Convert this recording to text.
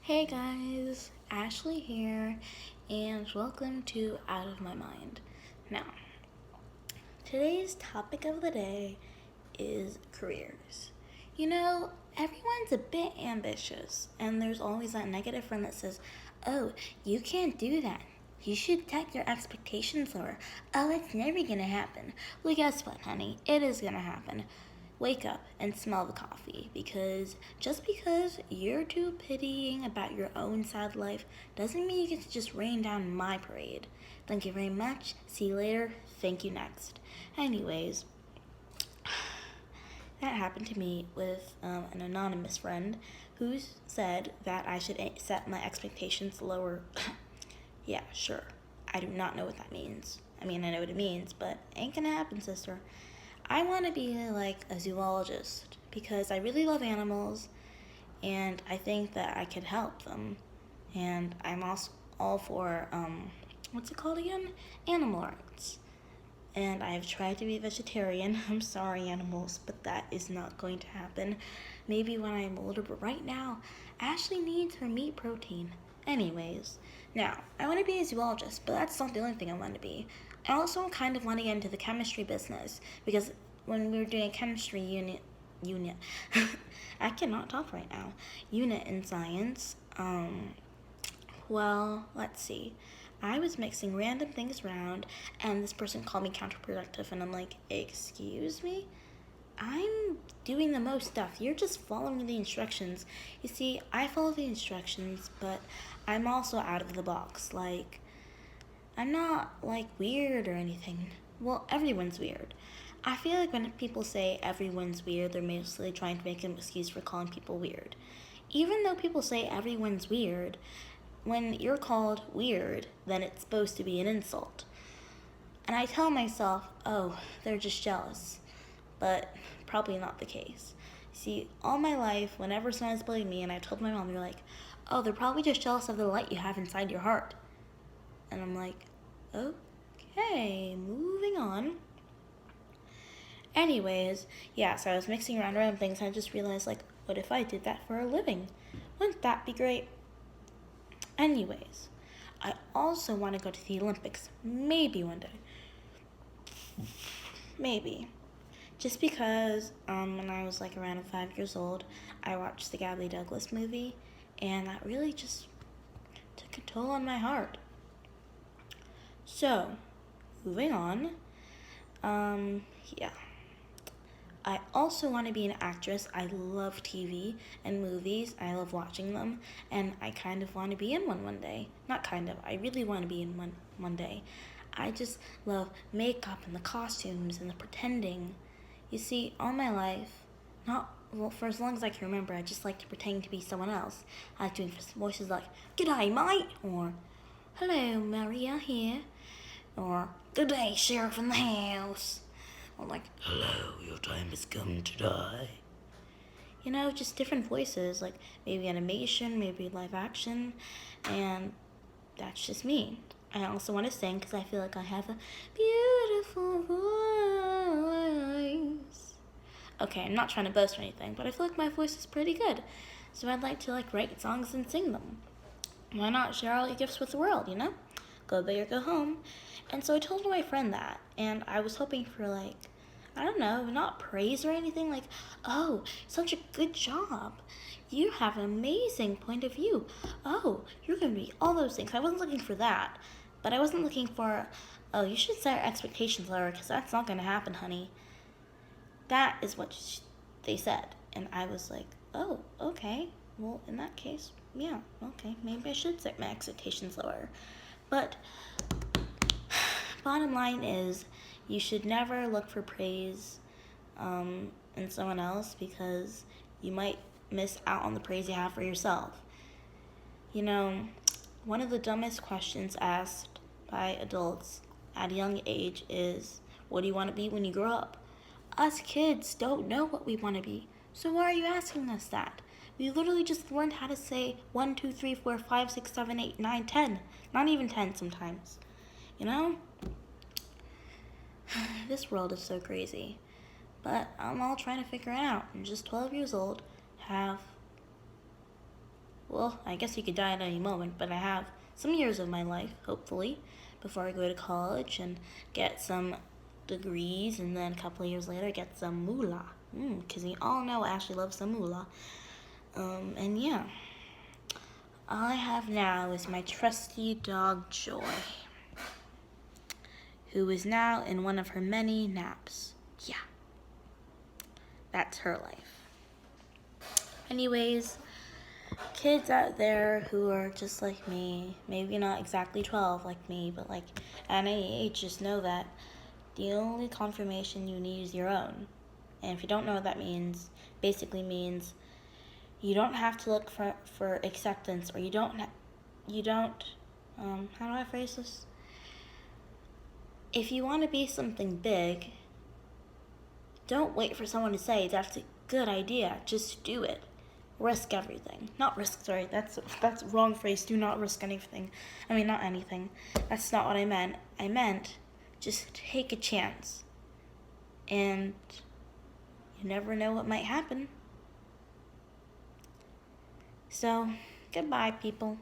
Hey guys, Ashley here, and welcome to Out of My Mind. Now, today's topic of the day is careers. Everyone's a bit ambitious, and there's always that negative friend that says, "Oh, you can't do that. You should set your expectations lower. Oh, it's never gonna happen." Well, guess what, honey? It is gonna happen. Wake up and smell the coffee, because just because you're too pitying about your own sad life doesn't mean you get to just rain down my parade. Thank you very much. See you later. Thank you next. Anyways, that happened to me with an anonymous friend who said that I should set my expectations lower. Yeah, sure. I do not know what that means. I mean, I know what it means, but ain't gonna happen, sister. I want to be like a zoologist because I really love animals and I think that I could help them. And I'm also all for, what's it called again? Animal rights. And I've tried to be vegetarian. I'm sorry, animals, but that is not going to happen. Maybe when I'm older, but right now, Ashley needs her meat protein. Anyways, now, I want to be a zoologist, but that's not the only thing I want to be. I also kind of want to get into the chemistry business because when we were doing a chemistry unit, I cannot talk right now, unit in science, well, let's see. I was mixing random things around, and this person called me counterproductive, and I'm like, excuse me? I'm doing the most stuff. You're just following the instructions. You see, I follow the instructions, but I'm also out of the box. Like, I'm not, like, weird or anything. Well, everyone's weird. I feel like when people say everyone's weird, they're mostly trying to make an excuse for calling people weird. Even though people say everyone's weird, when you're called weird, then it's supposed to be an insult. And I tell myself, oh, they're just jealous. But probably not the case. See, all my life, whenever someone's bullied me and I told my mom, they're like, oh, they're probably just jealous of the light you have inside your heart. And I'm like, okay, moving on. Anyways, yeah, so I was mixing around random things and I just realized, like, what if I did that for a living? Wouldn't that be great? Anyways, I also want to go to the Olympics. Maybe one day. Maybe. Just because when I was like around 5 years old, I watched the Gabby Douglas movie, and that really just took a toll on my heart. So, moving on. Yeah. I also want to be an actress. I love TV and movies. I love watching them, and I kind of want to be in one day. Not kind of. I really want to be in one day. I just love makeup and the costumes and the pretending. You see, all my life, not well, for as long as I can remember, I just like to pretend to be someone else. I like doing voices like, "G'day, mate," or "Hello, Maria here," or "Good day, Sheriff in the house," or like, "Hello, your time has come to die." Just different voices, like maybe animation, maybe live action, and that's just me. I also want to sing because I feel like I have a beautiful voice. Okay, I'm not trying to boast or anything, but I feel like my voice is pretty good. So I'd like to write songs and sing them. Why not share all your gifts with the world? Go big or go home. And so I told my friend that, and I was hoping for I don't know, not praise or anything, like, oh, such a good job. You have an amazing point of view. Oh, you're going to be all those things. I wasn't looking for that. But I wasn't looking for, oh, you should set your expectations lower because that's not going to happen, honey. That is what they said. And I was like, oh, okay. Well, in that case, yeah, okay. Maybe I should set my expectations lower. But bottom line is, you should never look for praise in someone else because you might miss out on the praise you have for yourself. One of the dumbest questions asked by adults at a young age is, what do you want to be when you grow up? Us kids don't know what we want to be, so why are you asking us that? We literally just learned how to say 1, 2, 3, 4, 5, 6, 7, 8, 9, 10. Not even 10 sometimes. You know? This world is so crazy. But I'm all trying to figure it out. I'm just 12 years old, have well, I guess you could die at any moment, but I have some years of my life, hopefully, before I go to college and get some degrees, and then a couple of years later get some moolah. Because we all know Ashley loves some moolah. And yeah, all I have now is my trusty dog Joy, who is now in one of her many naps. Yeah, that's her life. Anyways, kids out there who are just like me, maybe not exactly 12 like me, but like at any age, just know that the only confirmation you need is your own. And if you don't know what that means, basically means you don't have to look for acceptance, or you don't, how do I phrase this? If you want to be something big, don't wait for someone to say that's a good idea. Just do it. Risk everything. Not risk, sorry, that's wrong phrase. Do not risk anything. I mean, not anything. That's not what I meant. I meant just take a chance. And you never know what might happen. So, goodbye, people.